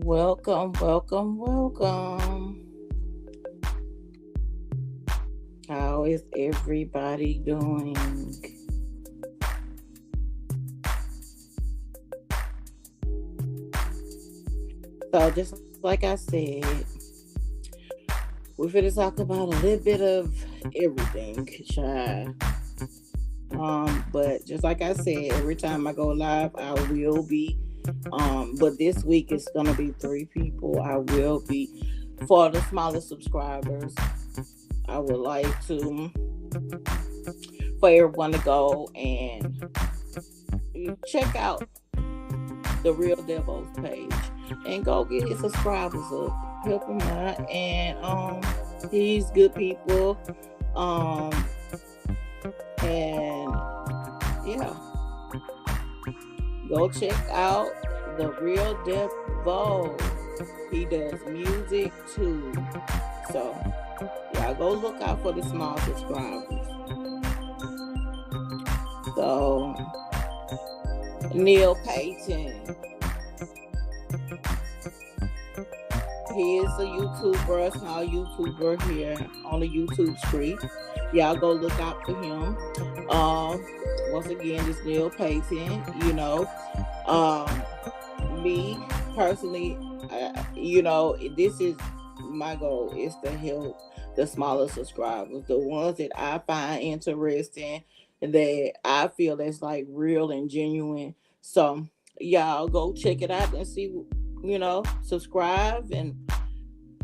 Welcome, welcome, welcome. How is everybody doing? So, just like I said, we're going to talk about a little bit of everything, child. But just like I said, every time I go live, I will be. But this week it's gonna be 3 people. I will be for the smaller subscribers. I would like to for everyone to go and check out the Real Devos page and go get his subscribers up, help him out, and he's good people, um, and yeah, go check out the Real Devo. He does music too, so y'all go look out for the small subscribers. So Neil Payton, he is a YouTuber, a small YouTuber here on the YouTube street. Y'all go look out for him. Once again, this Neil Payton, me personally, this is my goal, is to help the smaller subscribers, the ones that I find interesting, that I feel that's like real and genuine. So y'all go check it out and see, subscribe and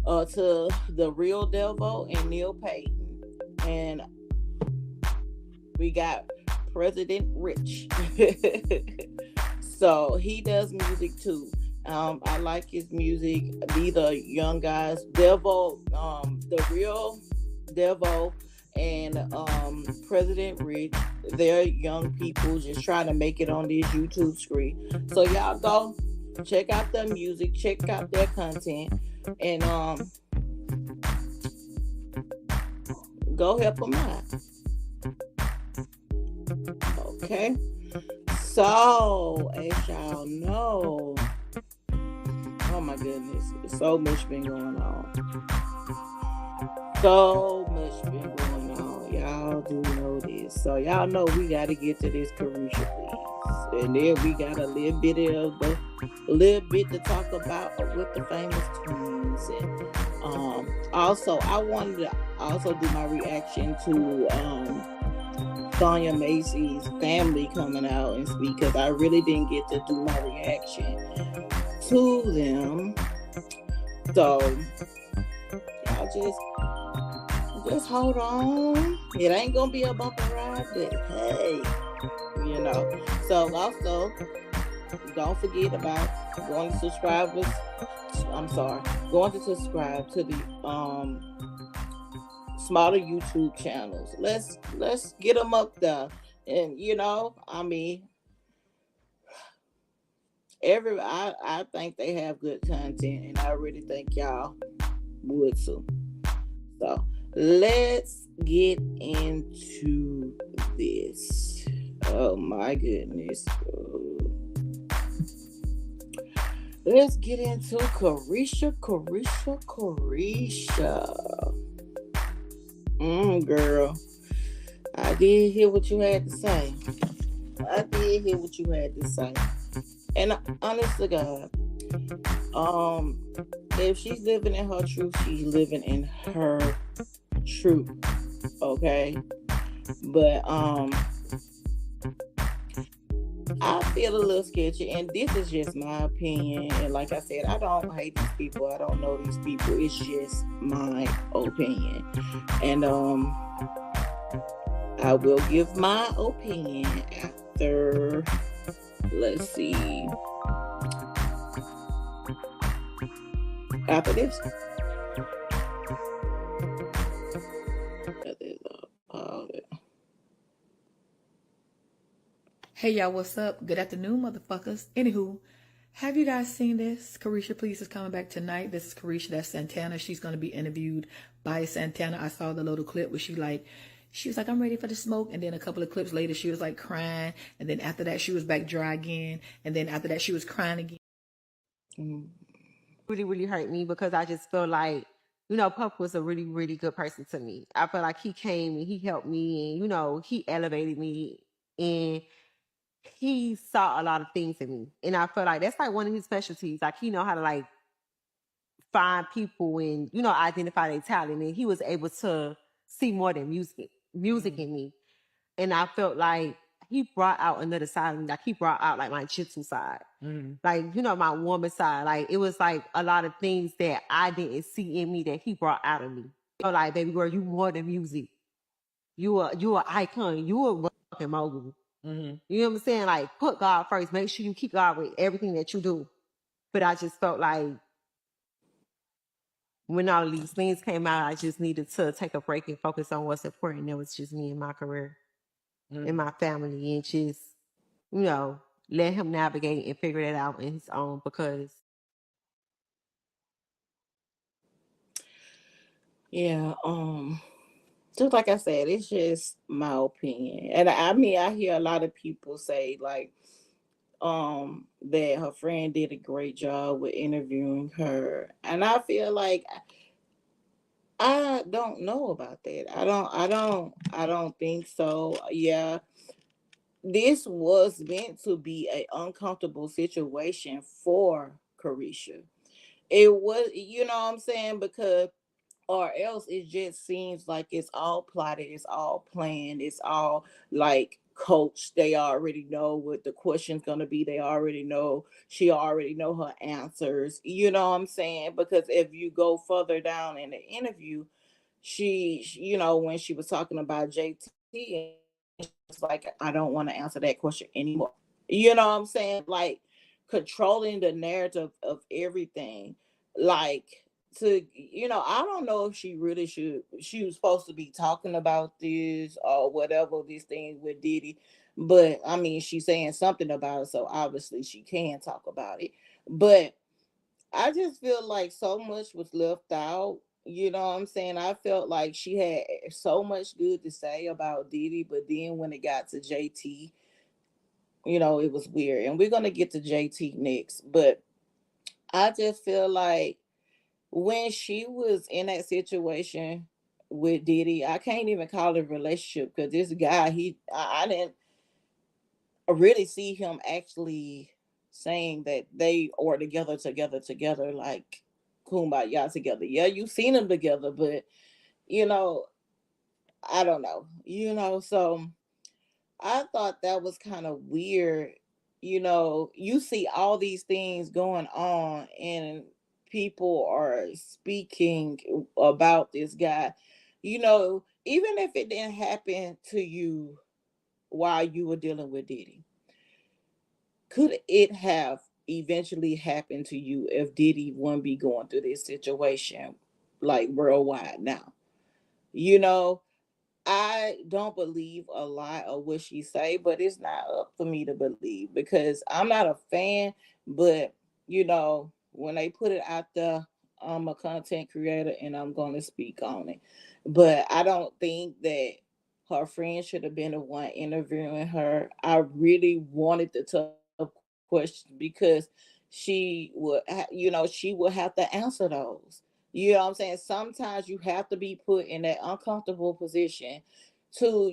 to the Real Devo and Neil Payton. And we got President Rich. So he does music too. I like his music. These are young guys. Devo, the Real Devo and President Rich, they're young people just trying to make it on this YouTube screen. So y'all go check out their music, check out their content, and go help them out. Okay. So, as y'all know, oh my goodness, so much been going on. So much been going on. Y'all do know this. So y'all know we got to get to this CAREASHA, please. And then we got a little bit to talk about with the famous twins. And also, I wanted to also do my reaction to Sonya Massey's family coming out and speak, because I really didn't get to do my reaction to them. So y'all just hold on. It ain't gonna be a bumper ride, but hey, So also, don't forget about going to subscribe to the smaller YouTube channels. Let's get them up there. And I think they have good content, and I really think y'all would too. So let's get into this. Oh my goodness. Let's get into CAREASHA. Girl, I did hear what you had to say. And honest to God, if she's living in her truth, she's living in her truth. Okay. But I feel a little sketchy, and this is just my opinion. And like I said, I don't hate these people. I don't know these people. It's just my opinion. And I will give my opinion after, let's see, after this. Hey y'all, what's up? Good afternoon, motherfuckers. Anywho, have you guys seen this? CAREASHA, please, is coming back tonight. This is CAREASHA, that's Santana. She's going to be interviewed by Santana. I saw the little clip where she was like, I'm ready for the smoke. And then a couple of clips later, she was like crying. And then after that, she was back dry again. And then after that, she was crying again. really, really hurt me because I just feel like, Puff was a really, really good person to me. I feel like he came and he helped me and, he elevated me and he saw a lot of things in me. And I feel like that's like one of his specialties. Like he know how to like find people and, identify their talent. And he was able to see more than music in me. And I felt like he brought out another side of me. Like he brought out like my jitsu side. Like, my woman side. Like it was like a lot of things that I didn't see in me that he brought out of me. Like, baby girl, you more than music. You a icon. You a fucking mogul. You know what I'm saying? Like put God first. Make sure you keep God with everything that you do. But I just felt like when all of these things came out, I just needed to take a break and focus on what's important. It was just me and my career and my family and just, you know, let him navigate and figure that out in his own because Yeah, just like I said, it's just my opinion. And I mean I hear a lot of people say like that her friend did a great job with interviewing her. And I feel like I don't know about that. I don't think so. Yeah, this was meant to be a uncomfortable situation for Carisha. It was, you know what I'm saying? Because or else it just seems like it's all plotted, it's all planned, it's all like coached. They already know what the question's gonna be. They already know, she already know her answers. You know what I'm saying? Because if you go further down in the interview, when she was talking about JT, and she was like, I don't want to answer that question anymore. You know what I'm saying? Like controlling the narrative of everything. Like I don't know if she really should, she was supposed to be talking about this or whatever, these things with Diddy. But I mean, she's saying something about it, so obviously she can talk about it. But I just feel like so much was left out. You know what I'm saying? I felt like she had so much good to say about Diddy, but then when it got to JT, it was weird. And we're gonna get to JT next. But I just feel like when she was in that situation with Diddy, I can't even call it a relationship because this guy, I didn't really see him actually saying that they are together, like kumbaya together. Yeah, you seen them together, but you know, I don't know, so I thought that was kind of weird. You see all these things going on and people are speaking about this guy. Even if it didn't happen to you while you were dealing with Diddy, could it have eventually happened to you if Diddy wouldn't be going through this situation like worldwide now? You know, I don't believe a lot of what she say, but it's not up for me to believe because I'm not a fan. But when they put it out there, I'm a content creator and I'm going to speak on it. But I don't think that her friend should have been the one interviewing her. I really wanted the tough questions because she would have to answer those. You know what I'm saying? Sometimes you have to be put in that uncomfortable position to,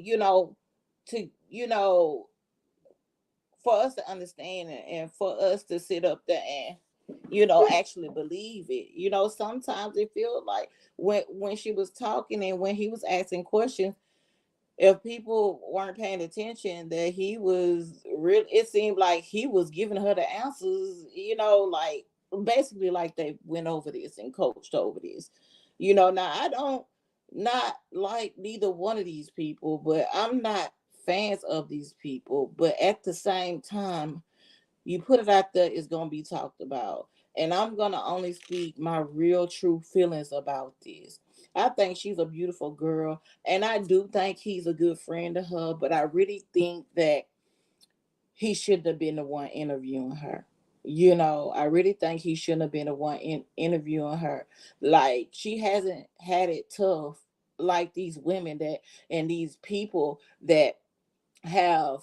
to for us to understand it and for us to sit up there and, actually believe it. Sometimes it feels like when she was talking and when he was asking questions, if people weren't paying attention, that he was real, it seemed like he was giving her the answers, like basically like they went over this and coached over this. Now I don't not like neither one of these people, but I'm not fans of these people. But at the same time, you put it out there, it's gonna be talked about. And I'm gonna only speak my real true feelings about this. I think she's a beautiful girl, and I do think he's a good friend to her, but I really think that he shouldn't have been the one interviewing her. I really think he shouldn't have been the one interviewing her. Like, she hasn't had it tough like these women that and these people that have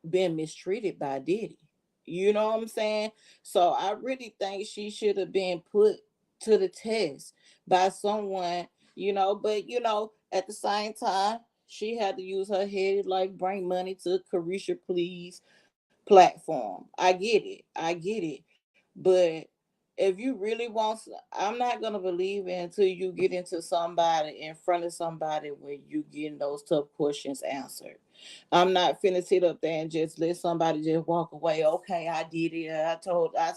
been mistreated by Diddy. You know what I'm saying? So I really think she should have been put to the test by someone, but at the same time, she had to use her head, like bring money to Carisha Please platform. I get it. I get it. But if you really want, I'm not gonna believe it until you get into somebody in front of somebody where you getting those tough questions answered. I'm not finna sit up there and just let somebody just walk away. Okay, I did it. I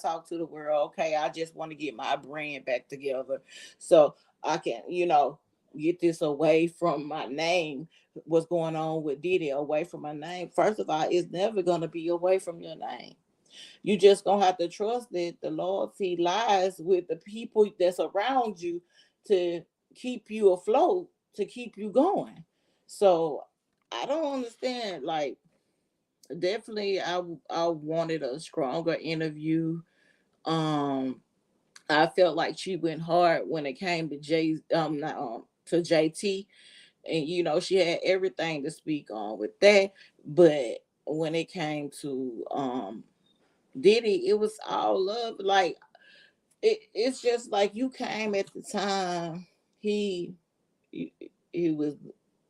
talked to the world. Okay, I just want to get my brand back together, so I can, get this away from my name. What's going on with Diddy away from my name? First of all, it's never gonna be away from your name. You just gonna have to trust that the loyalty lies with the people that's around you to keep you afloat, to keep you going. So I don't understand. Like, definitely, I wanted a stronger interview. Um, I felt like she went hard when it came to not to JT, and she had everything to speak on with that. But when it came to Diddy, it was all love. Like, it's just like you came at the time he, he was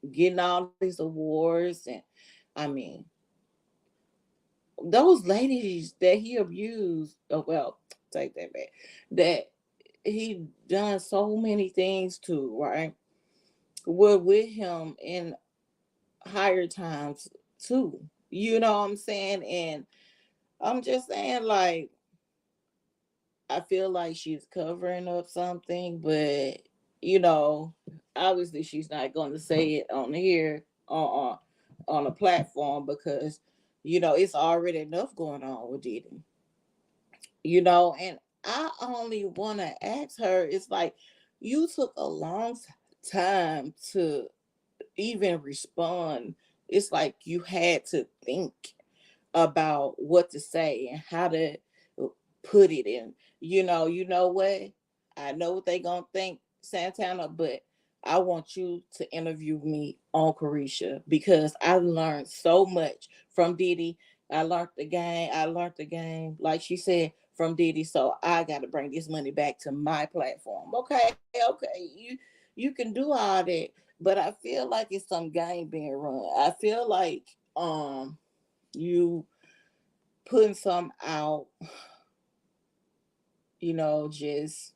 getting all these awards, and I mean, those ladies that he abused. Oh well, take that back. That he done so many things to, right? Were with him in higher times too. You know what I'm saying? And I'm just saying, like, I feel like she's covering up something, but you know, obviously she's not going to say it on here on a platform because it's already enough going on with Diddy. And I only want to ask her. It's like you took a long time to even respond. It's like you had to think about what to say and how to put it in. You know what? I know what they gonna think, Santana, but I want you to interview me on Carisha because I learned so much from Diddy. I learned the game, like she said, from Diddy. So I got to bring this money back to my platform. Okay, you can do all that, but I feel like it's some game being run. I feel like you putting some out, just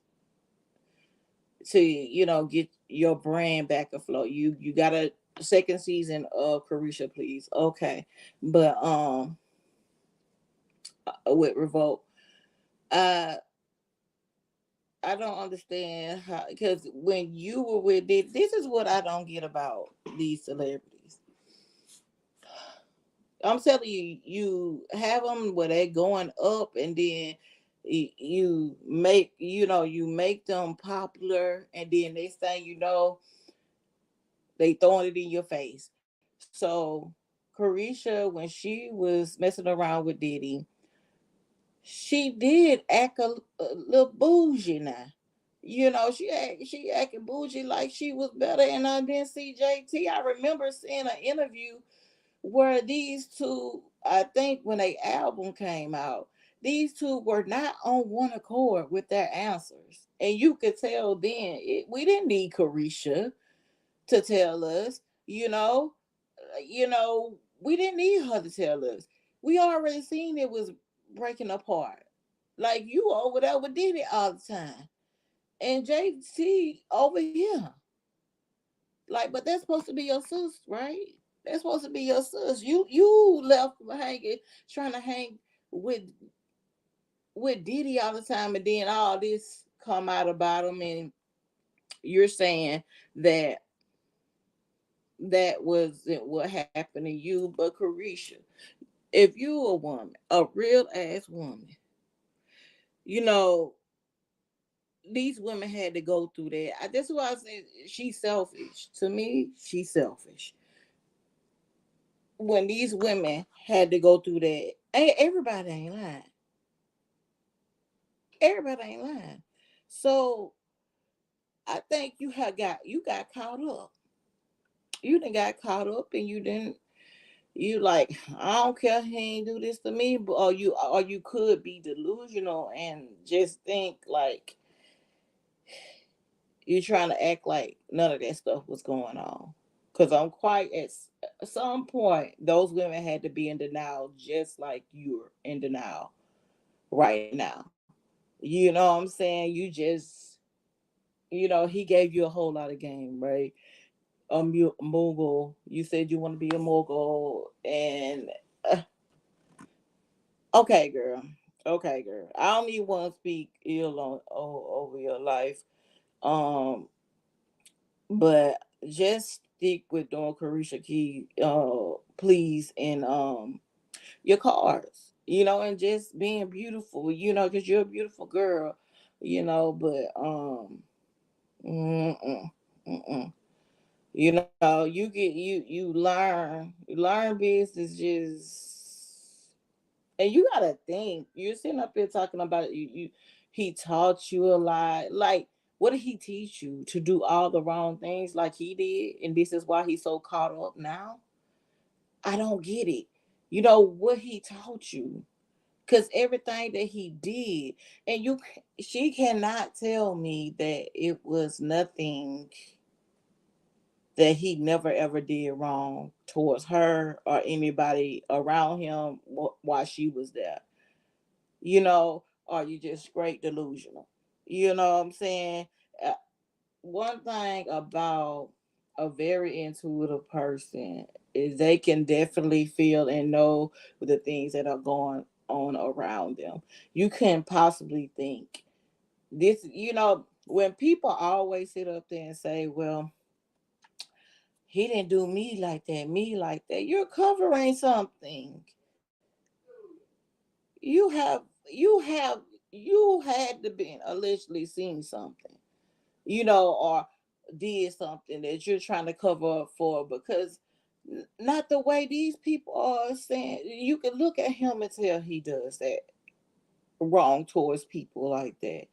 to get your brand back afloat. You got a second season of Carisha Please, okay, but with Revolt, uh I don't understand how, because when you were with this is what I don't get about these celebrities. I'm telling you, you have them where they're going up, and then you make them popular, and then they say, they throwing it in your face. So Carisha, when she was messing around with Diddy, she did act a little bougie now. She acting bougie like she was better. And I didn't see JT. I remember seeing an interview where these two, I think when a album came out, these two were not on one accord with their answers. And you could tell then we didn't need Carisha to tell us, we didn't need her to tell us. We already seen it was breaking apart. Like, you over there with Diddy all the time. And JT over here. Like, but that's supposed to be your sis, right? That's supposed to be your sis. You left hanging, trying to hang with Diddy all the time, and then all this come out about him, and you're saying that wasn't what happened to you. But Carisha, if you a woman, a real ass woman, you know, these women had to go through that. That's why I said she's selfish. To me, she's selfish. When these women had to go through that, everybody ain't lying. Everybody ain't lying. So I think you got caught up. You didn't got caught up, and you didn't. You like, I don't care, he ain't do this to me, but or you could be delusional and just think like you trying to act like none of that stuff was going on. Cause I'm quite at some point those women had to be in denial, just like you're in denial right now. You know what I'm saying? You just, he gave you a whole lot of game, right? Mogul. You said you want to be a mogul, and okay, girl. Okay, girl. I don't even want to speak ill over your life. Um, but just stick with doing Carisha Key, please, and your cards, and just being beautiful, because you're a beautiful girl, but mm-mm, mm-mm. You learn business, just, and you gotta think, you're sitting up here talking about it, he taught you a lot. Like, what did he teach you? To do all the wrong things like he did, and this is why he's so caught up now? I don't get it. What he taught you, because everything that he did, and she cannot tell me that it was nothing that he never ever did wrong towards her or anybody around him while she was there. Or you just straight delusional. You know what I'm saying? Uh, One thing about a very intuitive person is they can definitely feel and know the things that are going on around them. You couldn't possibly think this, when people always sit up there and say, well, he didn't do me like that. You're covering something. You have you have you had to be allegedly seen something, or did something that you're trying to cover up for, because not the way these people are saying. You can look at him and tell he does that wrong towards people like that.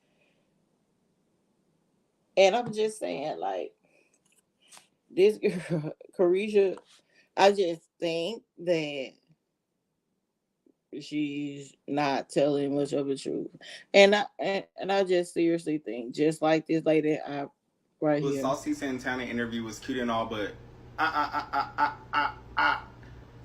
And I'm just saying, like, this girl, Carisha, I just think that she's not telling much of the truth. And I just seriously think, just like this lady right The here. Saucy Santana interview was cute and all, but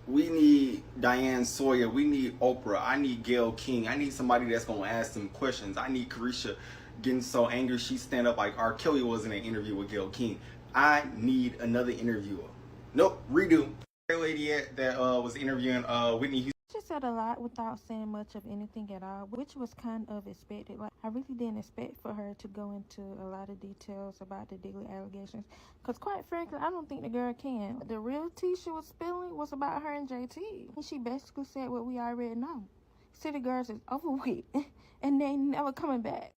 we need Diane Sawyer. We need Oprah. I need Gayle King. I need somebody that's gonna ask some questions. I need Carisha getting so angry she stand up like R. Kelly was in an interview with Gayle King. I need another interviewer. Nope, redo. That lady that was interviewing Whitney Houston. She said a lot without saying much of anything at all, which was kind of expected. Like, I really didn't expect for her to go into a lot of details about the daily allegations, because quite frankly, I don't think the girl can. The real tea she was spilling was about her and JT. She basically said what we already know. City Girls is over with, and they never coming back.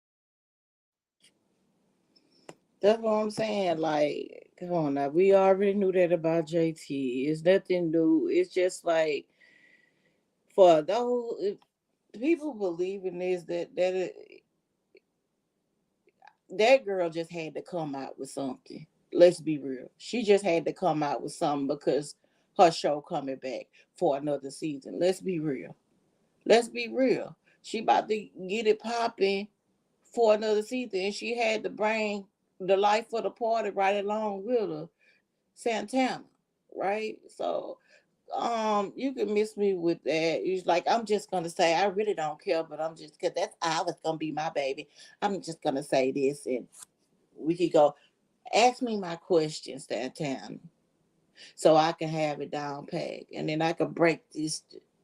That's what I'm saying. Like, come on now. We already knew that about JT. It's nothing new. It's just like, for those, if people believe in this, that girl just had to come out with something. Let's be real. She just had to come out with something because her show coming back for another season. Let's be real. Let's be real. She about to get it popping for another season, and she had to bring the life of the party right along with her, Santana, right? So, you can miss me with that. It's like, I'm just gonna say I really don't care, but I'm just, because that's always gonna be my baby. I'm just gonna say this, and we could go. Ask me my questions, Santana, so I can have it down pat, and then I can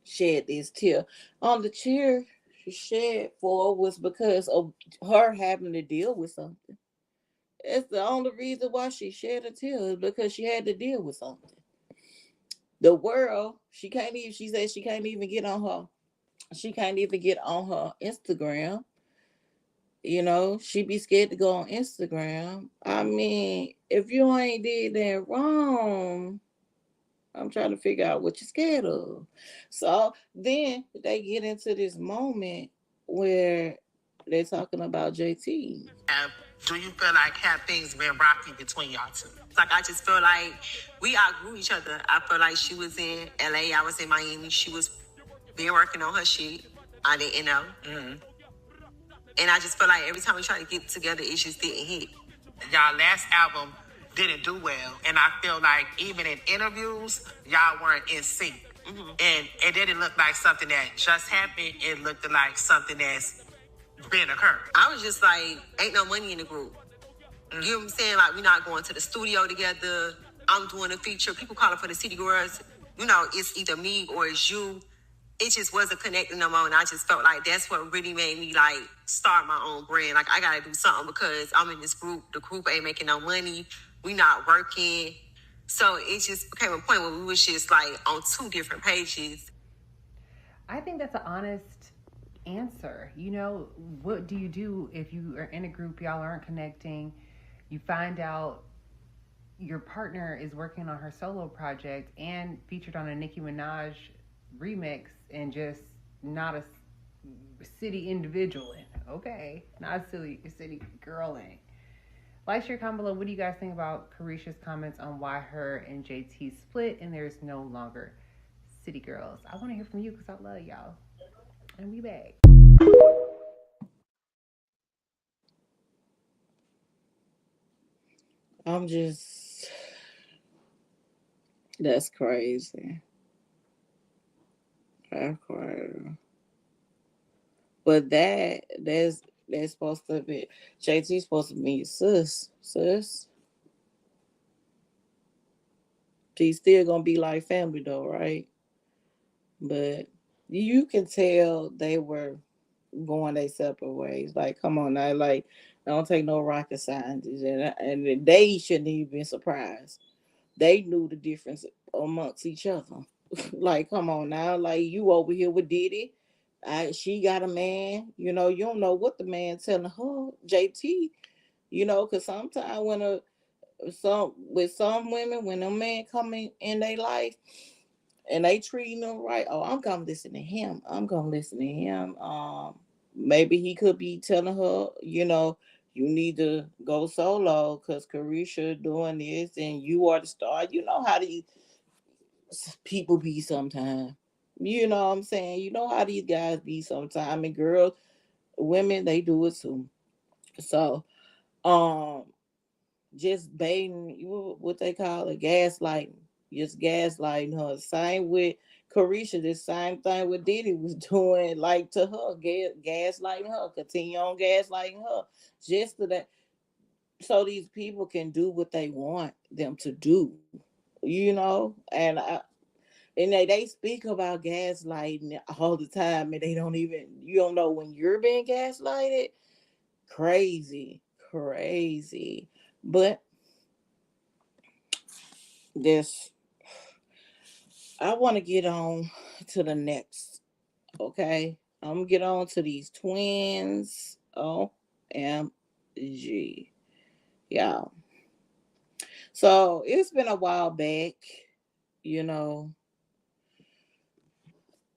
shed this tear. On the tear she shed for was because of her having to deal with something. It's the only reason why she shed a tear, is because she had to deal with something. The world, she can't even. She said she can't even get on her. She can't even get on her Instagram. She be scared to go on Instagram. I mean, if you ain't did that wrong, I'm trying to figure out what you're scared of. So then they get into this moment where they're talking about JT. Do you feel like have things been rocky between y'all two? Like, I just feel like we outgrew each other. I feel like she was in LA, I was in Miami. She was been working on her shit. I didn't know. Mm-hmm. And I just feel like every time we try to get together, it just didn't hit. Y'all last album didn't do well. And I feel like even in interviews, y'all weren't in sync. Mm-hmm. And it didn't look like something that just happened. It looked like something that's been occurring. I was just like, ain't no money in the group. You know what I'm saying? Like, we're not going to the studio together. I'm doing a feature. People calling for the City Girls. You know, it's either me or it's you. It just wasn't connecting no more. And I just felt like that's what really made me, like, start my own brand. Like, I got to do something because I'm in this group. The group ain't making no money. We not working. So it just became a point where we was just, like, on two different pages. I think that's an honest answer. You know, what do you do if you are in a group, y'all aren't connecting, you find out your partner is working on her solo project and featured on a Nicki Minaj remix and just not a city individual in it. Okay, not a city girl in it. Like, share, comment below. What do you guys think about CAREASHA's comments on why her and JT split and there's no longer city girls? I want to hear from you because I love y'all. And we back. I'm just, that's crazy. That's crazy. But that's supposed to be, JT's supposed to be sis. She's still gonna be like family though, right? But you can tell they were going their separate ways. Like, come on now, like, don't take no rocket scientists, and they shouldn't even been surprised. They knew the difference amongst each other. Like, come on now, like, you over here with Diddy, she got a man. You know, you don't know what the man telling her, JT. You know, because sometimes when some women, when a man coming in their life and they treating them right, oh, I'm gonna listen to him. Maybe he could be telling her, you know, you need to go solo because CAREASHA doing this and you are the star. You know how these people be sometimes. You know what I'm saying? You know how these guys be sometimes. And girls, women, they do it too. So, just baiting, what they call it, gaslighting. Just gaslighting her. Same with CAREASHA. The same thing with Diddy was doing, like, to her, gaslighting her. Continue on gaslighting her. Just to that, so these people can do what they want them to do. You know, and they speak about gaslighting all the time, and they don't even, you don't know when you're being gaslighted. Crazy. But this, I want to get on to the next. Okay, I'm gonna get on to these twins. OMG, y'all. So it's been a while back, you know.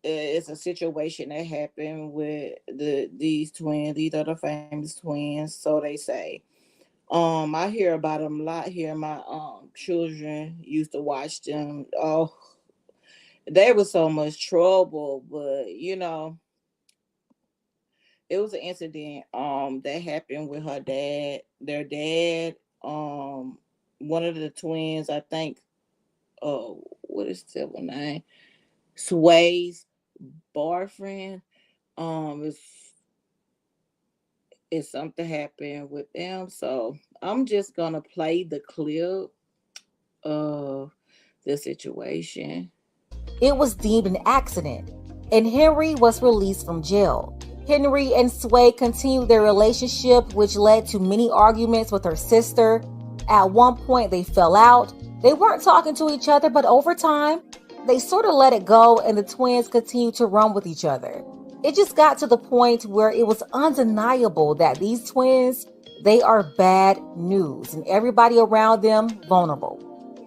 It's a situation that happened with these twins. These are the famous twins, so they say. I hear about them a lot here. My children used to watch them. Oh, they were so much trouble, but you know, it was an incident that happened with her dad, their dad. One of the twins, I think, what is the name? Sway's boyfriend. It's something happened with them. So I'm just gonna play the clip of the situation. It was deemed an accident, and Henry was released from jail. Henry and Sway continued their relationship, which led to many arguments with her sister. At one point, they fell out. They weren't talking to each other, but over time, they sort of let it go, and the twins continued to run with each other. It just got to the point where it was undeniable that these twins, they are bad news, and everybody around them vulnerable.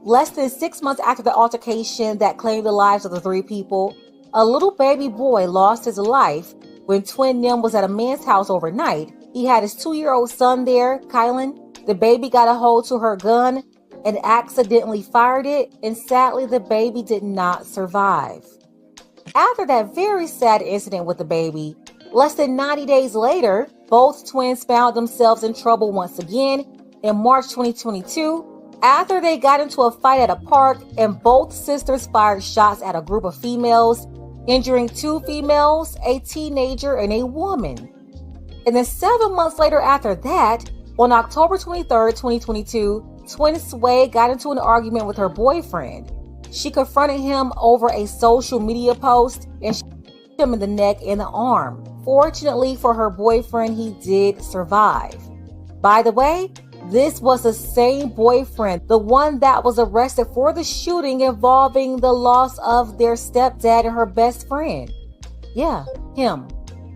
Less than 6 months after the altercation that claimed the lives of the three people, a little baby boy lost his life when twin Nim was at a man's house overnight, He had his 2-year-old son there, Kylan. The baby got a hold to her gun and accidentally fired it, and sadly the baby did not survive. After that very sad incident with the baby, less than 90 days later, both twins found themselves in trouble once again in March 2022 after they got into a fight at a park and both sisters fired shots at a group of females, injuring 2 females, a teenager, and a woman. And then 7 months later after that, on October 23rd, 2022, twin Sway got into an argument with her boyfriend. She confronted him over a social media post and shot him in the neck and the arm. Fortunately for her boyfriend, he did survive. By the way, this was the same boyfriend, the one that was arrested for the shooting involving the loss of their stepdad and her best friend. Yeah, him.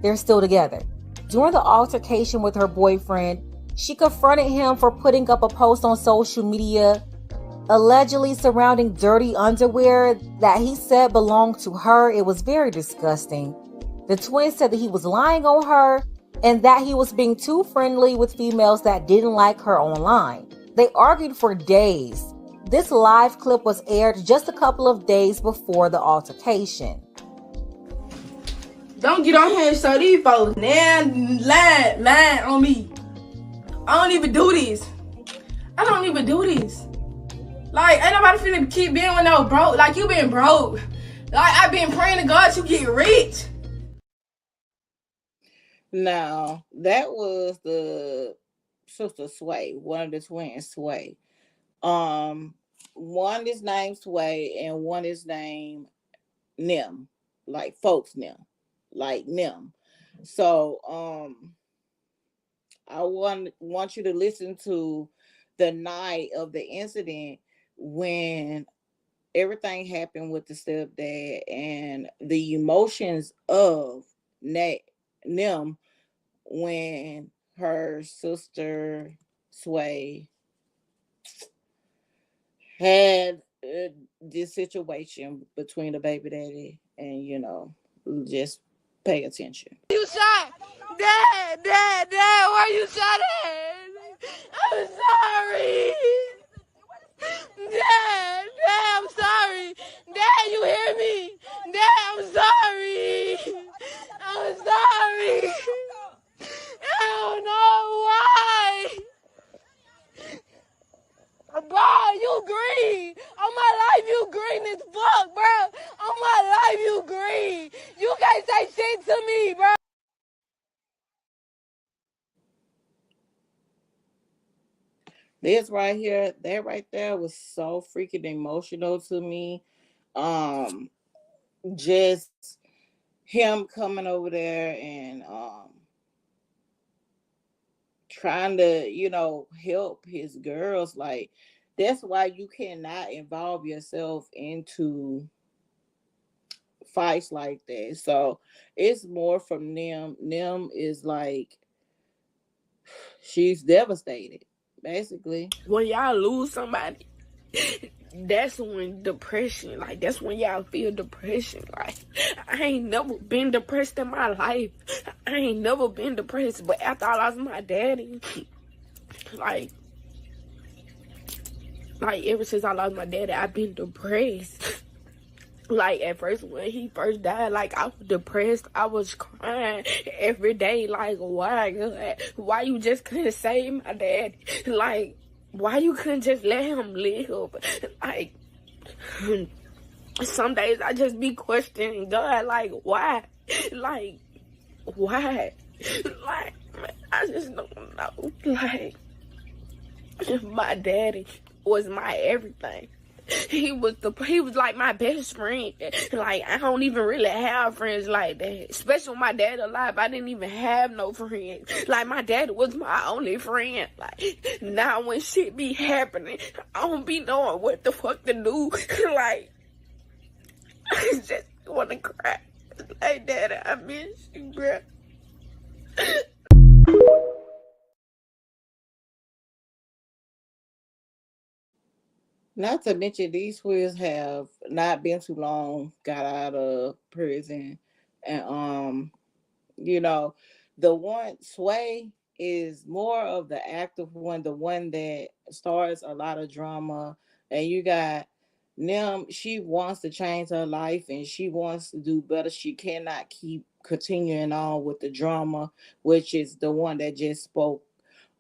They're still together. During the altercation with her boyfriend, she confronted him for putting up a post on social media allegedly surrounding dirty underwear that he said belonged to her. It was very disgusting. The twin said that he was lying on her and that he was being too friendly with females that didn't like her online. They argued for days. This live clip was aired just a couple of days before the altercation. Don't get on here and show these folks lying on me. I don't even do this. Like, ain't nobody finna keep being with no broke. Like, you been broke. Like, I been praying to God you get rich. Now, that was the sister Sway, one of the twins, Sway. One is named Sway and one is named Nim, like folks Nim, like Nim. So, I want you to listen to the night of the incident when everything happened with the stepdad and the emotions of Nim when her sister Sway had this situation between the baby daddy and just pay attention. You shot? Dad, where you shot at? I'm sorry. Dad, I'm sorry. Dad, you hear me? Dad, I'm sorry. I'm sorry. I don't know why. Bro, you green. On my life, you green as fuck, bro. On my life, you green. You can't say shit to me, bro. This right here, that right there was so freaking emotional to me. Just him coming over there and trying to help his girls. Like, that's why you cannot involve yourself into fights like that. So it's more from Nim. Nim is like, she's devastated, basically. When y'all lose somebody, that's when depression, like, that's when y'all feel depression. Like, I ain't never been depressed in my life. I ain't never been depressed, but after I lost my daddy, like ever since I lost my daddy, I've been depressed. Like, at first, when he first died, like, I was depressed. I was crying every day. Like, why, God? Why you just couldn't save my dad? Like, why you couldn't just let him live? Like, some days I just be questioning God, like, why? Like, why? Like, man, I just don't know. Like, my daddy was my everything. He was like my best friend. Like, I don't even really have friends like that. Especially when my dad alive, I didn't even have no friends. Like, my dad was my only friend. Like, now when shit be happening, I don't be knowing what the fuck to do. Like, I just wanna cry. Like, Daddy, I miss you, bro. Not to mention, these twins have not been too long, got out of prison. And the one Sway is more of the active one, the one that starts a lot of drama. And you got Nim, she wants to change her life and she wants to do better. She cannot keep continuing on with the drama, which is the one that just spoke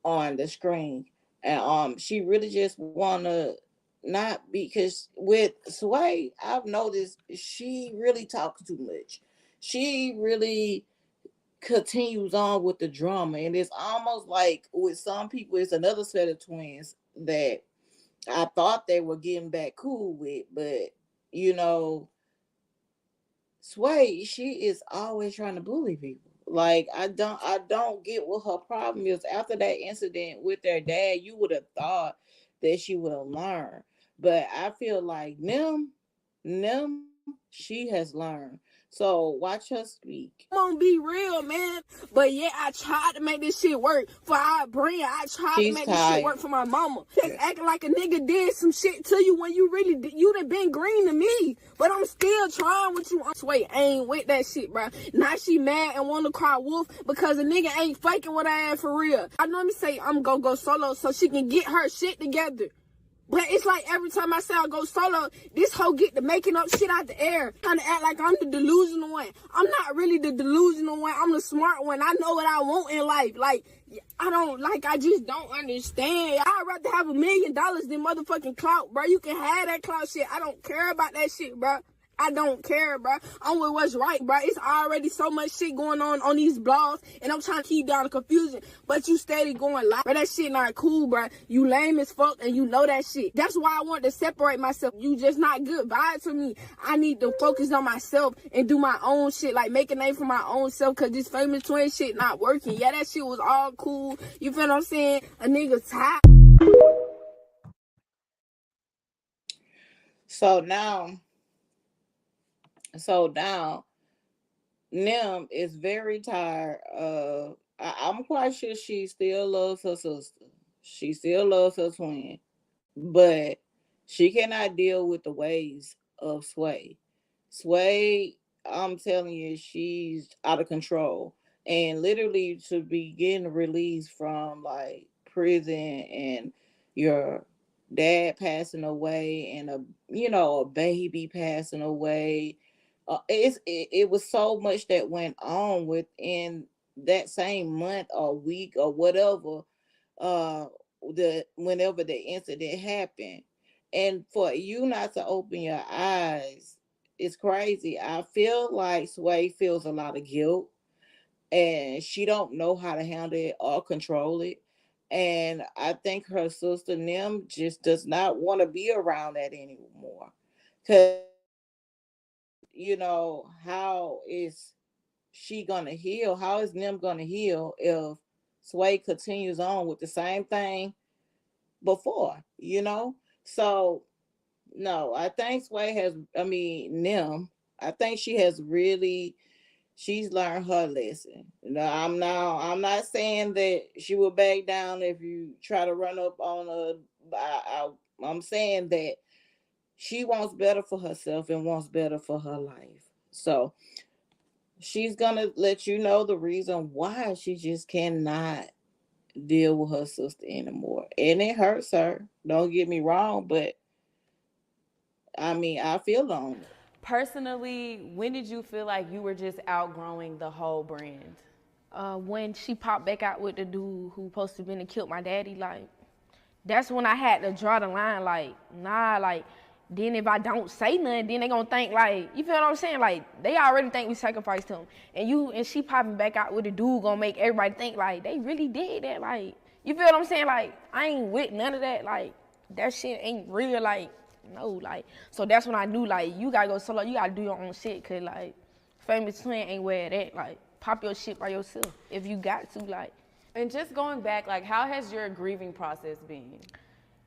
on the screen. And she really just wanna not, because with Sway, I've noticed she really talks too much. She really continues on with the drama, and it's almost like with some people, it's another set of twins that I thought they were getting back cool with, but you know, Sway, she is always trying to bully people. Like I don't get what her problem is. After that incident with their dad, you would have thought that she would have learned. But I feel like Nim, she has learned. So watch her speak. I'm gonna be real, man. But yeah, I tried to make this shit work for our brand. I tried to She's make this shit tired. work for my mama. Just acting like a nigga did some shit to you when you really you done been green to me. But I'm still trying with you. Wait, I ain't with that shit, bro. Now she mad and wanna cry wolf because a nigga ain't faking what I am for real. I normally say I'm gonna go solo so she can get her shit together. But it's like every time I say I go solo, this hoe get the making up shit out the air. Trying to act like I'm the delusional one. I'm not really the delusional one. I'm the smart one. I know what I want in life. Like, I just don't understand. I'd rather have $1 million than motherfucking clout, bro. You can have that clout shit. I don't care about that shit, bro. I don't care, bro. I'm with what's right, bro. It's already so much shit going on these blogs, and I'm trying to keep down the confusion. But you steady going live, bro. That shit not cool, bro. You lame as fuck, and you know that shit. That's why I want to separate myself. You just not good vibes to me. I need to focus on myself and do my own shit, like make a name for my own self, cause this famous twin shit not working. Yeah, that shit was all cool. You feel what I'm saying? A nigga tired. So now, so now Nim is very tired of. I'm quite sure she still loves her sister. She still loves her twin, but she cannot deal with the ways of Sway. Sway, I'm telling you, she's out of control. And literally to be getting released from like prison and your dad passing away and a baby passing away. It was so much that went on within that same month or week or whatever, uh the whenever the incident happened, and for you not to open your eyes, it's crazy. I feel like Sway feels a lot of guilt, and she don't know how to handle it or control it. And I think her sister Nim just does not want to be around that anymore, because how is she gonna heal? How is Nim gonna heal if Sway continues on with the same thing before? So no, I think Sway has. I mean, Nim. I think she's learned her lesson. I'm not saying that she will back down if you try to run up on her. I'm saying that she wants better for herself and wants better for her life. So she's gonna let you know the reason why she just cannot deal with her sister anymore. And it hurts her. Don't get me wrong, but I mean, I feel lonely. Personally, when did you feel like you were just outgrowing the whole brand? When she popped back out with the dude who supposed to been and killed my daddy, like, that's when I had to draw the line, like, nah, like, then if I don't say nothing, then they gonna think, like, you feel what I'm saying? Like, they already think we sacrificed him. And she popping back out with the dude gonna make everybody think, like, they really did that, like, you feel what I'm saying? Like, I ain't with none of that, like, that shit ain't real, like, no, like, so that's when I knew, like, you gotta go solo, you gotta do your own shit, cause, like, famous twin ain't where it at, like, pop your shit by yourself, if you got to, like. And just going back, like, how has your grieving process been?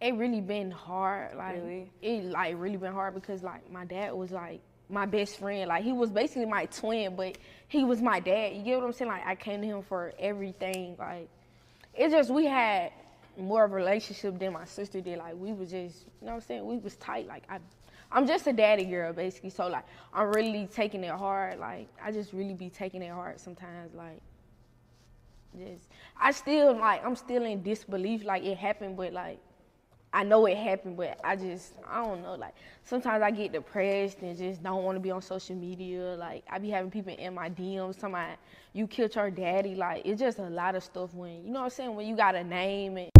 It really been hard, like, really? It, like, really been hard because, like, my dad was, like, my best friend, like, he was basically my twin, but he was my dad, you get what I'm saying? Like, I came to him for everything, like, it's just, we had more of a relationship than my sister did, like, we was just, you know what I'm saying, we was tight, like, I'm just a daddy girl, basically, so, like, I'm really taking it hard, like, I just really be taking it hard sometimes, like, I still like, I'm still in disbelief, like it happened, but like, I know it happened, but I don't know, like, sometimes I get depressed and just don't want to be on social media. Like, I be having people in my DMs talking about, you killed your daddy. Like, it's just a lot of stuff when, you know what I'm saying, when you got a name and.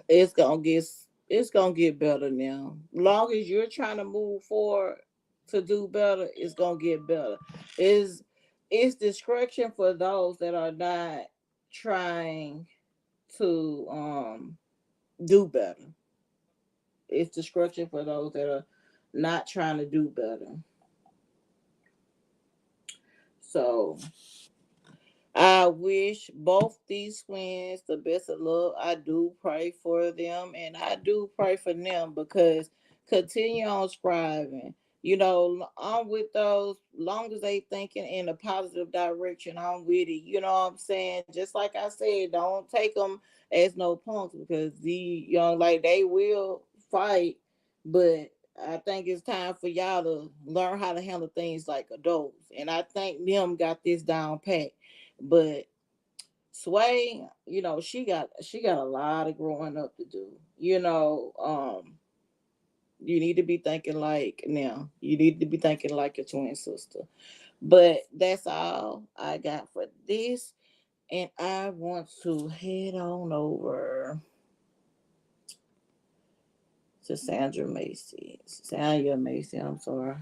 It's gonna get better now. Long as you're trying to move forward to do better, it's gonna get better. Is it's destruction for those that are not trying to do better. It's destruction for those that are not trying to do better. So I wish both these twins the best of luck. I do pray for them and I do pray for them because continue on striving. You know, I'm with those long as they thinking in a positive direction. I'm with it. You know what I'm saying? Just like I said, don't take them as no punks because like they will fight, but I think it's time for y'all to learn how to handle things like adults. And I think them got this down pat. But Sway, she got a lot of growing up to do. You need to be thinking like now. You need to be thinking like your twin sister. But that's all I got for this. And I want to head on over to Sandra Massey. Sandra Massey, I'm sorry.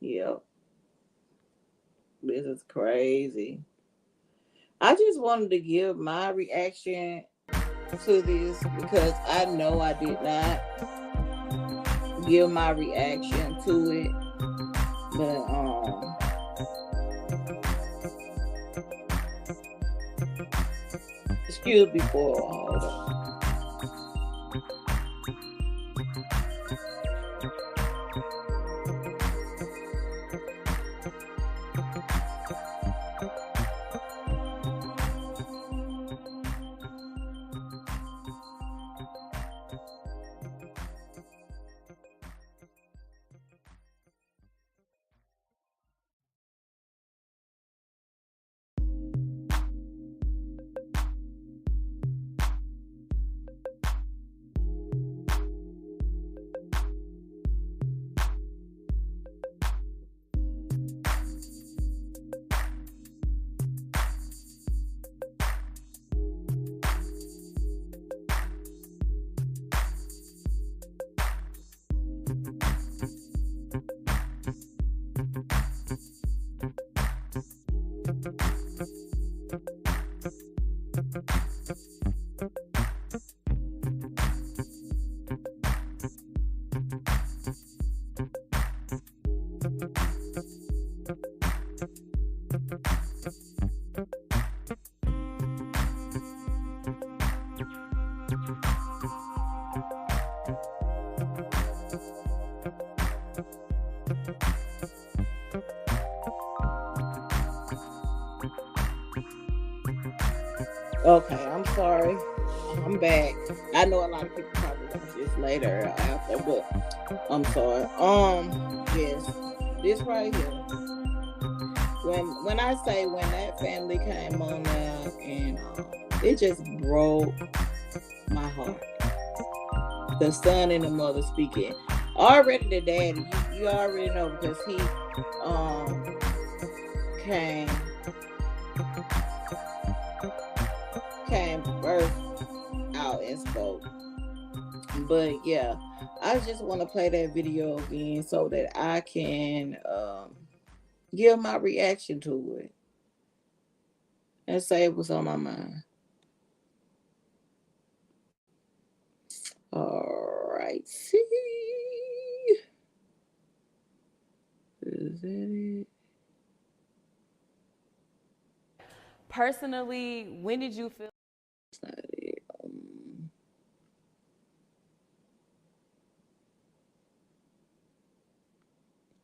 Yep. This is crazy. I just wanted to give my reaction to this because I know I did not give my reaction to it. But excuse me for hold on. Okay, I'm sorry. I'm back. I know a lot of people probably watch this later or after, but I'm sorry. Yes, this right here. When I say when that family came on now, and it just broke my heart. The son and the mother speaking. Already the daddy, you already know because he came first out and spoke. But yeah, I just want to play that video again so that I can give my reaction to it and say what's on my mind. All right, see, is that it? Personally, when did you feel? It's not it.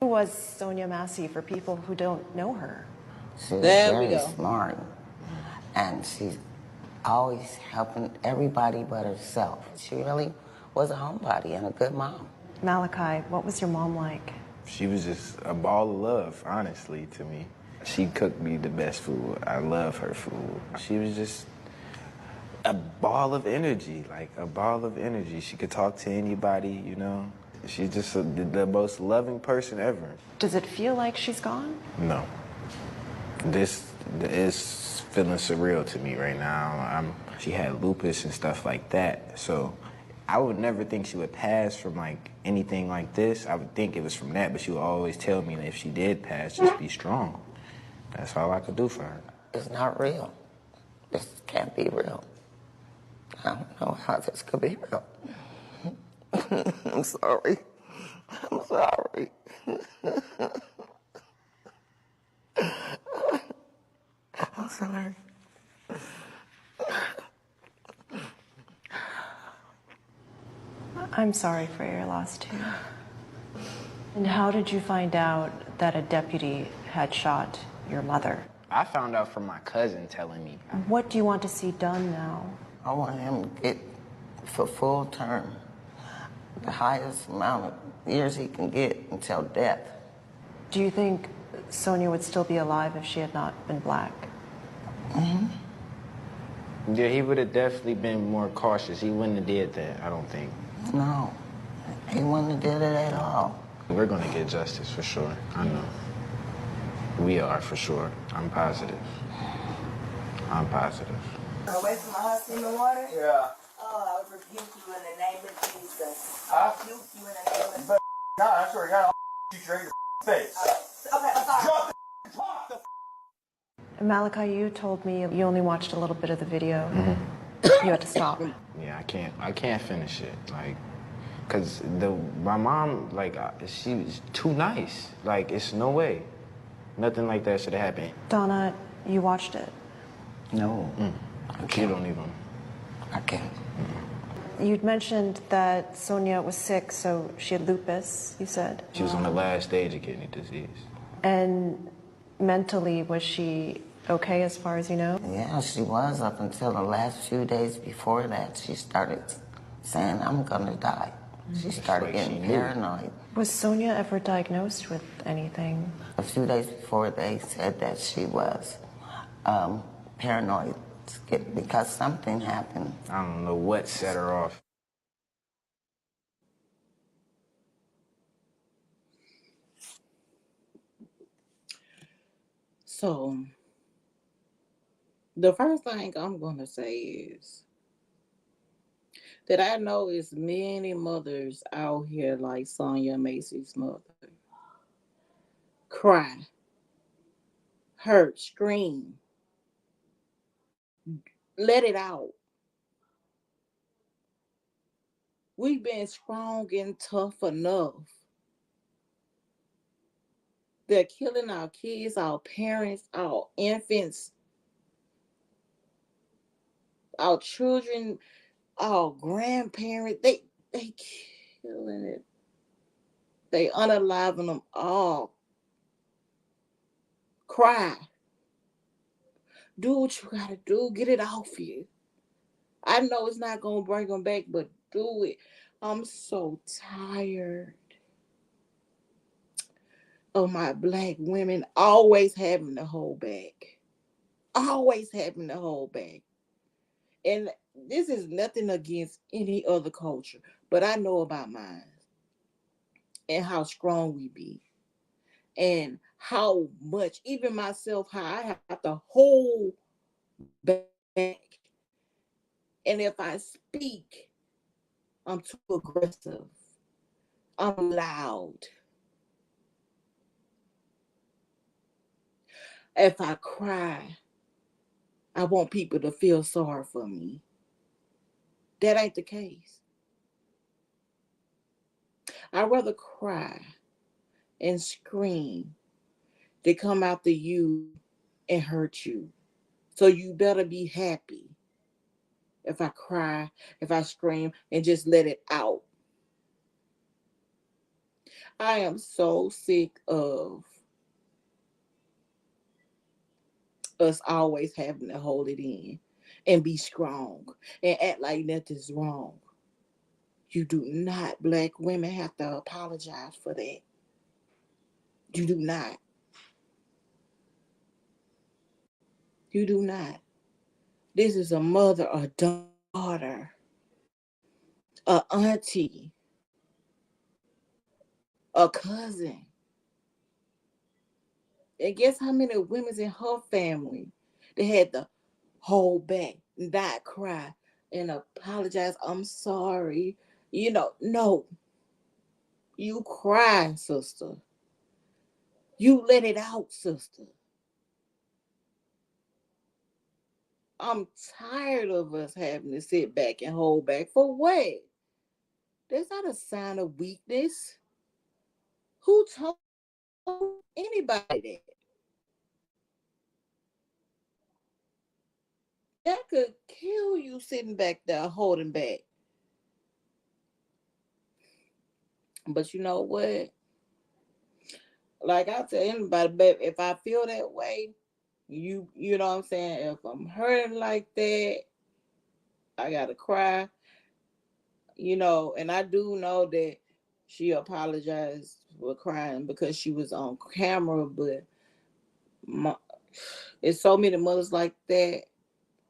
Who was Sonya Massey for people who don't know her? She was There we very go. smart, and she's always helping everybody but herself. She really was a homebody and a good mom. Malachi, what was your mom like? She was just a ball of love, honestly, to me. She cooked me the best food. I love her food. She was just a ball of energy, like a ball of energy. She could talk to anybody, you know. She's just the most loving person ever. Does it feel like she's gone? No. This is feeling surreal to me right now. She had lupus and stuff like that, so I would never think she would pass from like anything like this. I would think it was from that, but she would always tell me that if she did pass, just be strong. That's all I could do for her. It's not real. This can't be real. I don't know how this could be real. I'm sorry. I'm sorry. I'm sorry. I'm sorry for your loss, too. And how did you find out that a deputy had shot your mother? I found out from my cousin telling me. What do you want to see done now? I want him to get for full term, the highest amount of years he can get until death. Do you think Sonya would still be alive if she had not been black? Mm-hmm. Yeah, he would have definitely been more cautious. He wouldn't have did that, I don't think. No, he wouldn't have did it at all. We're gonna get justice for sure, I know. We are for sure, I'm positive. I'm positive. Away from my husband in the water? Yeah. Oh, I rebuke you in the name of Jesus. I rebuke you in the name of Jesus. God, I swear to God, I'll shoot you right in your face. Okay, I'm sorry. Drop the top. Malachi, you told me you only watched a little bit of the video. You had to stop. Yeah, I can't finish it, like, cause my mom, like, she was too nice. Like, it's no way. Nothing like that should have happened. Donna, you watched it? No. You don't even. I can't. You'd mentioned that Sonya was sick, so she had lupus, you said. She was on the last stage of kidney disease. And mentally, was she okay as far as you know? Yeah, she was up until the last few days before that. She started saying, I'm gonna die. She started getting paranoid. Was Sonya ever diagnosed with anything? A few days before, they said that she was paranoid because something happened. I don't know what set her off. So, the first thing I'm going to say is that I know it's many mothers out here like Sonya Massey's mother. Cry, hurt, scream, let it out. We've been strong and tough enough. They're killing our kids, our parents, our infants, our children, our grandparents. They killing it. They unaliving them all. Cry. Do what you gotta do. Get it off you. I know it's not gonna bring them back, but do it. I'm so tired of my black women always having to hold back. Always having to hold back. And this is nothing against any other culture, but I know about mine and how strong we be. And how much, even myself, how I have to hold back. And if I speak, I'm too aggressive. I'm loud. If I cry, I want people to feel sorry for me. That ain't the case. I'd rather cry and scream than come after you and hurt you. So you better be happy if I cry, if I scream, and just let it out. I am so sick of us always having to hold it in and be strong and act like nothing's wrong. You do not, black women, have to apologize for that. You do not. You do not. This is a mother, a daughter, a auntie, a cousin. And guess how many women's in her family that had to hold back, not cry, and apologize. I'm sorry. No, you cry, sister. You let it out, sister. I'm tired of us having to sit back and hold back. For what? That's not a sign of weakness. Who told anybody that? That could kill you sitting back there holding back. But you know what? Like I tell anybody, babe, if I feel that way, you know what I'm saying? If I'm hurting like that, I gotta cry, and I do know that she apologized for crying because she was on camera, but my, it's so many mothers like that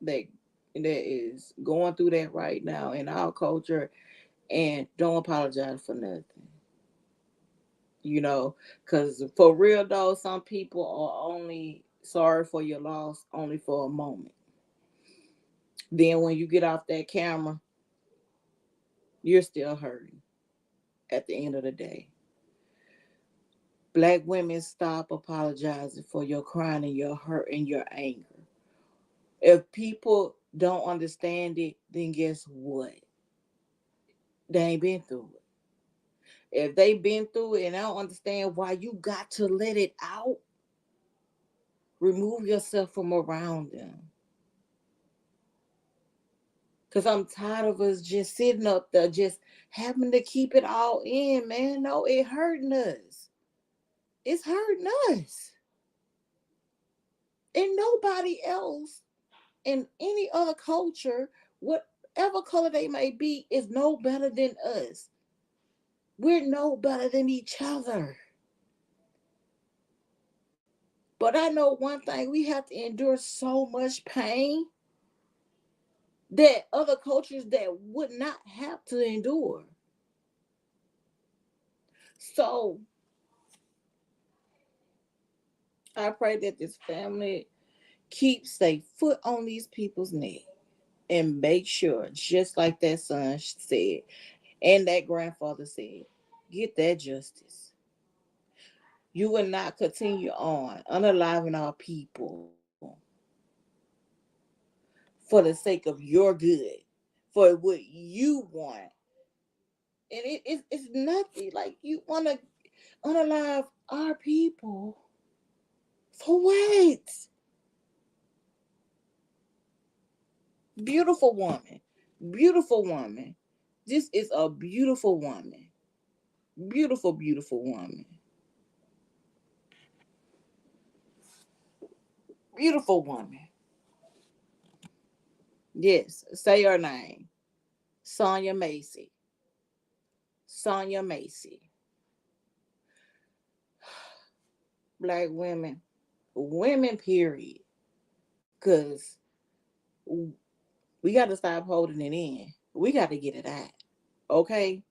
that is going through that right now in our culture and don't apologize for nothing. Because for real though, some people are only sorry for your loss only for a moment. Then when you get off that camera, you're still hurting at the end of the day. Black women, stop apologizing for your crying and your hurt and your anger. If people don't understand it, then guess what? They ain't been through it. If they been through it and I don't understand why you got to let it out, remove yourself from around them. Because I'm tired of us just sitting up there, just having to keep it all in, man. No, it hurting us. It's hurting us. And nobody else in any other culture, whatever color they may be, is no better than us. We're no better than each other. But I know one thing, we have to endure so much pain that other cultures that would not have to endure. So I pray that this family keeps their foot on these people's neck and make sure, just like that son said and that grandfather said, get that justice. You will not continue on unaliving our people for the sake of your good, for what you want. And it's nothing like you want to unalive our people for what? Beautiful woman. Beautiful woman. This is a beautiful woman. Beautiful, beautiful woman. Beautiful woman. Yes, say her name. Sonya Massey. Sonya Massey. Black women. Women, period. Because we got to stop holding it in. We got to get it out. Okay?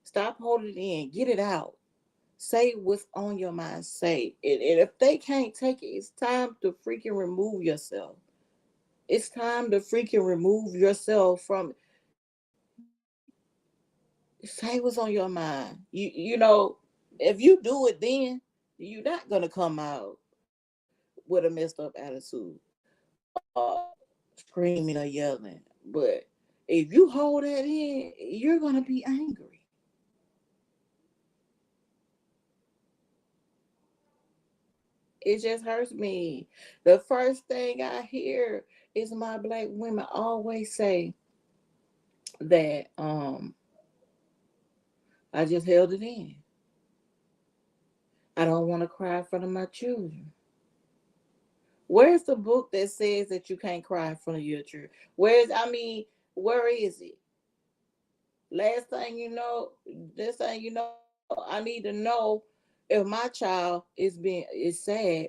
Stop holding it in. Get it out. Say what's on your mind. Say it. And if they can't take it, it's time to freaking remove yourself. It's time to freaking remove yourself from. Say what's on your mind. If you do it, then you're not gonna come out with a messed up attitude, screaming or yelling. But if you hold that in, you're gonna be angry. It just hurts me. The first thing I hear is my black women always say that I just held it in. I don't want to cry in front of my children. Where's the book that says that you can't cry in front of your children? Where is it? Last thing you know, this thing you know, I need to know if my child is sad.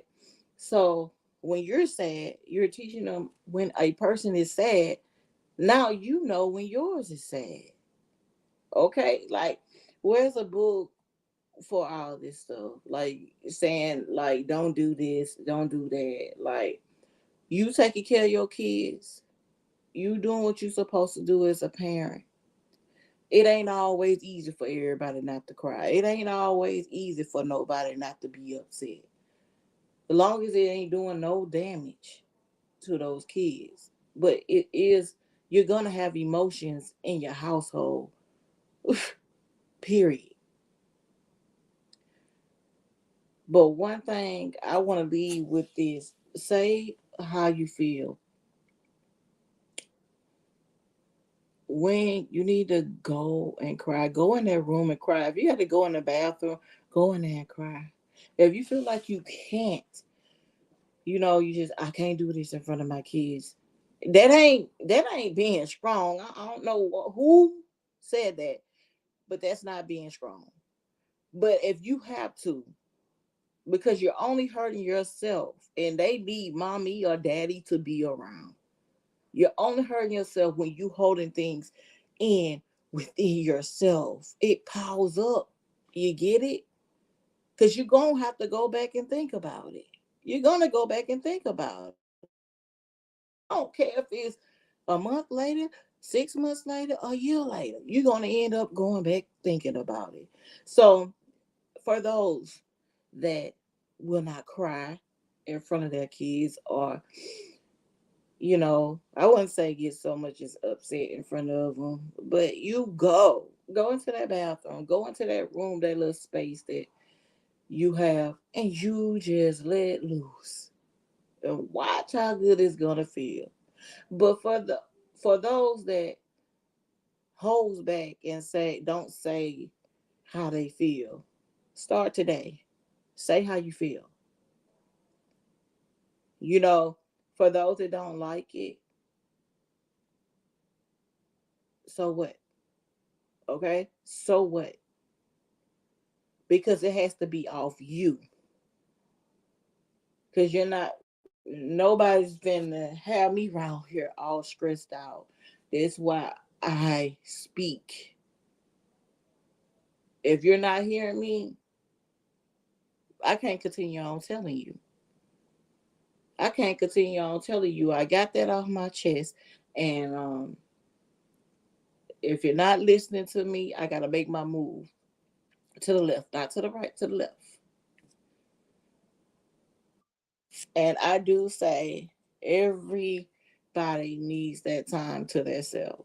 So when you're sad, you're teaching them when a person is sad. Now you know when yours is sad. Okay, like where's a book for all this stuff? Like saying like don't do this, don't do that. Like you taking care of your kids, you doing what you're supposed to do as a parent. It ain't always easy for everybody not to cry. It ain't always easy for nobody not to be upset. As long as it ain't doing no damage to those kids. But it is, you're gonna have emotions in your household. Period. But one thing I want to leave with this: say how you feel. When you need to go and cry, go in that room and cry. If you have to go in the bathroom, go in there and cry. If you feel like you can't, you just, I can't do this in front of my kids. That ain't being strong. I don't know who said that, but that's not being strong. But if you have to, because you're only hurting yourself, and they need mommy or daddy to be around. You're only hurting yourself when you holding things in within yourself. It piles up. You get it? Because you're going to have to go back and think about it. You're going to go back and think about it. I don't care if it's a month later, 6 months later, a year later. You're going to end up going back thinking about it. So, for those that will not cry in front of their kids, or I wouldn't say get so much as upset in front of them, but you go into that bathroom, go into that room, that little space that you have, and you just let loose and watch how good it's gonna feel. But for those that holds back and don't say how they feel, start today. Say how you feel. You know, for those that don't like it, so what? Okay? So what? Because it has to be off you. Because nobody's gonna have me around here all stressed out. That's why I speak. If you're not hearing me, I can't continue on telling you. I can't continue on telling you. I got that off my chest. And if you're not listening to me, I gotta make my move to the left, not to the right, to the left. And I do say everybody needs that time to themselves.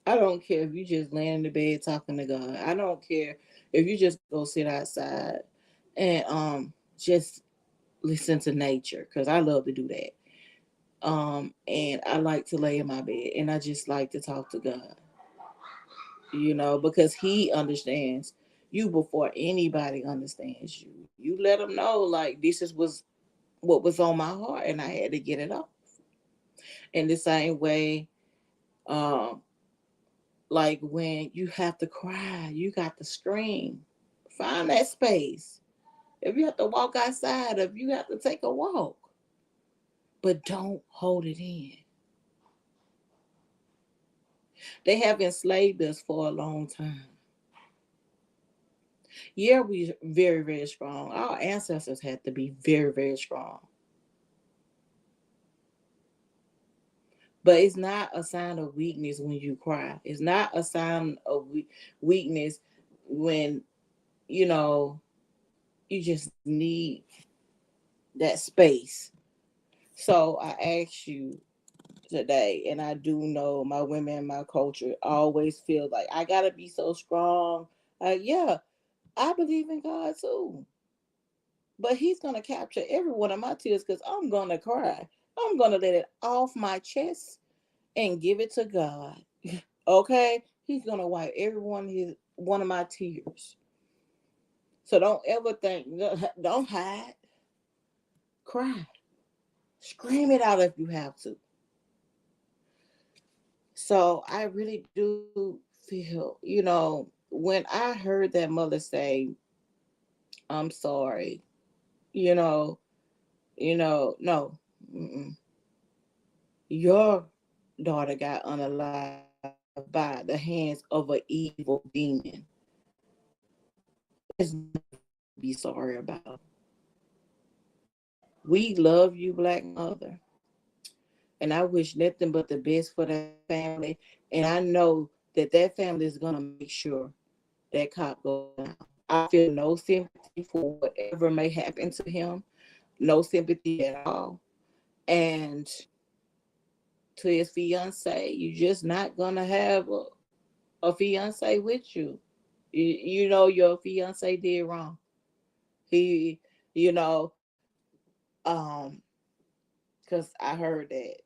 I don't care if you just lay in the bed talking to God. I don't care if you just go sit outside and just listen to nature, because I love to do that. And I like to lay in my bed and I just like to talk to God, because He understands you before anybody understands you. You let Him know, like, was what was on my heart and I had to get it off. In the same way, um, like when you have to cry, you got to scream. Find that space. If you have to walk outside, if you have to take a walk, but don't hold it in. They have enslaved us for a long time. Yeah, we very, very strong. Our ancestors had to be very, very strong. But it's not a sign of weakness when you cry. It's not a sign of weakness when, you know, you just need that space. So I ask you today, and I do know my women in my culture always feel like I gotta be so strong. Yeah, I believe in God too, but He's gonna capture every one of my tears because I'm gonna cry. I'm gonna let it off my chest and give it to God. Okay, He's gonna wipe every one of my tears. So don't ever think, don't hide, cry, scream it out if you have to. So I really do feel feel, when I heard that mother say, I'm sorry, you know, no, mm-mm. Your daughter got unalive by the hands of an evil demon. There's nothing to be sorry about. We love you, Black Mother, and I wish nothing but the best for that family. And I know that that family is gonna make sure that cop goes down. I feel no sympathy for whatever may happen to him, no sympathy at all. And to his fiance, you're just not gonna have a fiance with you. You know your fiance did wrong. He, you know, um, because I heard that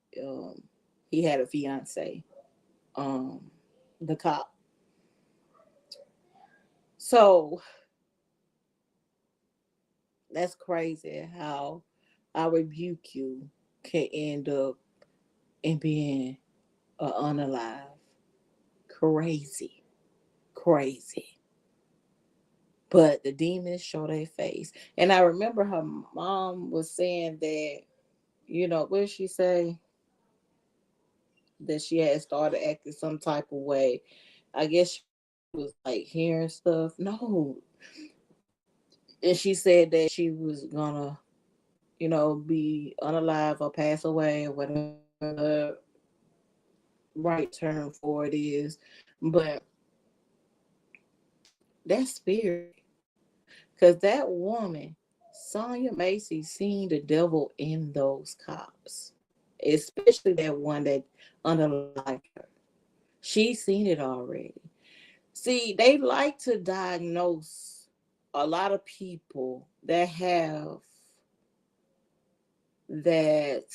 he had a fiance, um, the cop. So that's crazy how I rebuke you can end up in being unalive. Crazy, crazy. But the demons show their face. And I remember her mom was saying that, what did she say? That she had started acting some type of way. I guess she was like hearing stuff. No. And she said that she was gonna, be unalive or pass away or whatever the right term for it is. But that spirit, because that woman, Sonya Massey, seen the devil in those cops, especially that one that unalived her. She's seen it already. See, they like to diagnose a lot of people that have that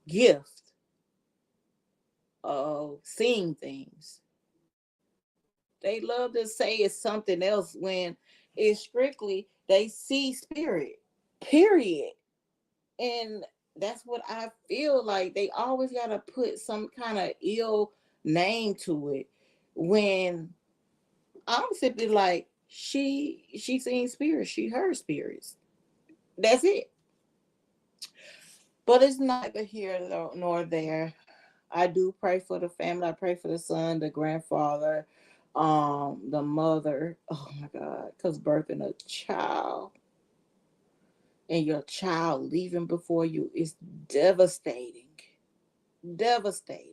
gift of seeing things. They love to say it's something else when it's strictly they see spirit, period. And that's what I feel like. They always got to put some kind of ill name to it when I'm simply like, she seen spirits, she heard spirits. That's it. But it's neither here nor there. I do pray for the family. I pray for the son, the grandfather, the mother. Oh my God, because birthing a child and your child leaving before you is devastating. Devastating.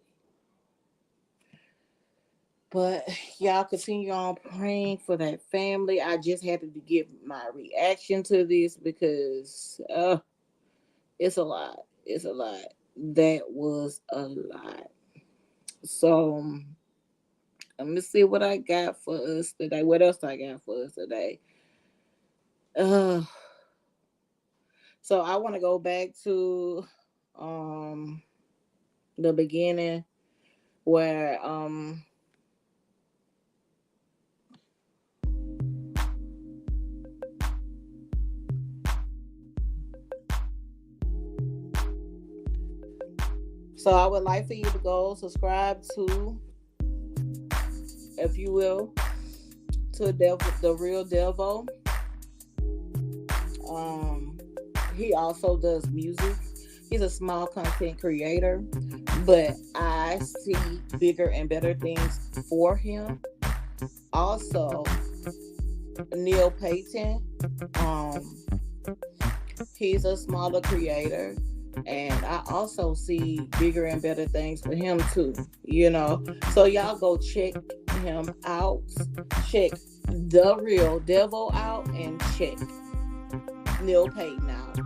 But y'all continue on praying for that family. I just had to give my reaction to this because it's a lot. It's a lot. That was a lot. So let me see what I got for us today. What else I got for us today? Uh, so I want to go back to the beginning where so I would like for you to go subscribe to, if you will, to the Real Devo. He also does music. He's a small content creator, but I see bigger and better things for him. Also, Neil Payton, he's a smaller creator, and I also see bigger and better things for him too. So y'all go check him out. Check the Real Devo out and check Neil Payton out.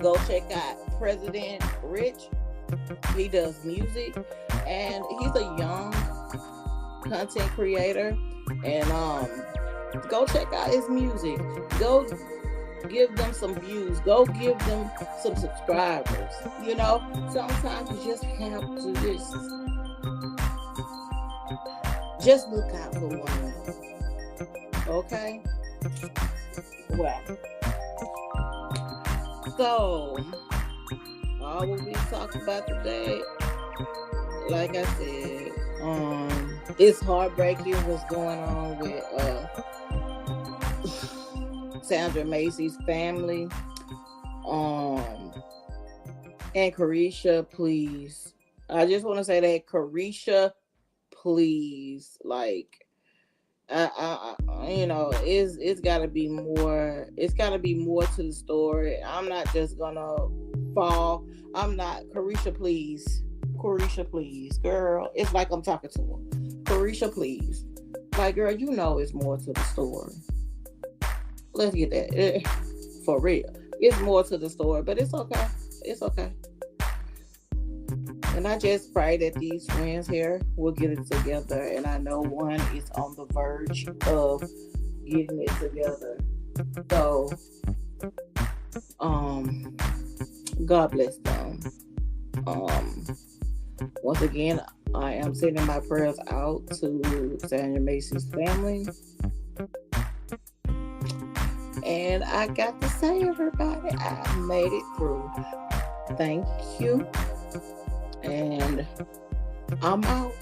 Go check out President Rich. He does music and he's a young content creator. And go check out his music. Go give them some views. Go give them some subscribers. Sometimes you just have to just look out for one another. Okay? Well, so all what we talked about today like I said, it's heartbreaking what's going on with Sandra Massey's family. And CAREASHA, please. I just want to say that CAREASHA, please, like, it's got to be more. It's got to be more to the story. I'm not just gonna fall. I'm not. CAREASHA, please. CAREASHA, please, girl. It's like I'm talking to her. CAREASHA, please. Like, girl, it's more to the story. Let's get that for real. It's more to the story, but it's okay. It's okay. And I just pray that these friends here will get it together. And I know one is on the verge of getting it together. So, God bless them. Once again, I am sending my prayers out to Sandra Massey's family. And I got to say, everybody, I made it through. Thank you. And I'm out.